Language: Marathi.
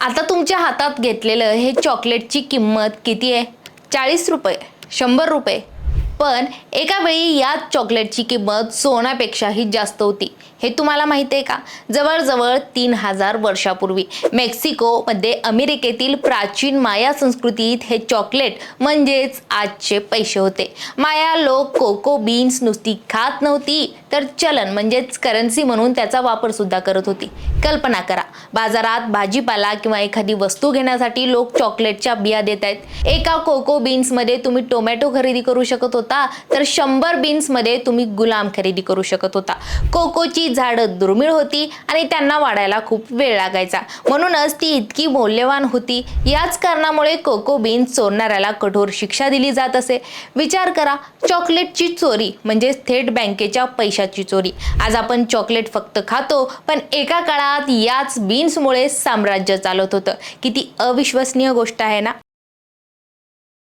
आता तुमच्या हातात घेतलेलं हे चॉकलेटची किंमत किती आहे? 40 रुपये, 100 रुपये. पण एका वेळी याच चॉकलेटची किंमत सोन्यापेक्षाही जास्त होती. हे तुम्हाला माहिती आहे का? जवळजवळ 3000 वर्षापूर्वी मेक्सिकोमध्ये अमेरिकेतील प्राचीन माया संस्कृतीत हे चॉकलेट म्हणजेच आजचे पैसे होते. माया लोक कोको बीन्स नुसती खात नव्हती, तर चलन म्हणजेच करन्सी म्हणून त्याचा वापर सुद्धा करत होती. कल्पना करा, बाजारात भाजीपाला किंवा एखादी वस्तू घेण्यासाठी लोक चॉकलेटच्या बिया देत आहेत. एका कोको बीन्स मध्ये तुम्ही टोमॅटो खरेदी करू शकत होता, तर 100 बीन्स मध्ये तुम्ही गुलाम खरेदी करू शकत होता. कोकोची झाडं दुर्मिळ होती आणि त्यांना वाढायला खूप वेळ लागायचा, म्हणूनच ती इतकी मौल्यवान होती. याच कारणामुळे कोको बीन्स चोरणाऱ्याला कठोर शिक्षा दिली जात असे. विचार करा, चॉकलेटची चोरी म्हणजे थेट बँकेच्या पैशाची चोरी. आज आपण चॉकलेट फक्त खातो, पण एका काळात याच बीन्समुळे साम्राज्य चालत होतं. किती अविश्वसनीय गोष्ट आहे ना?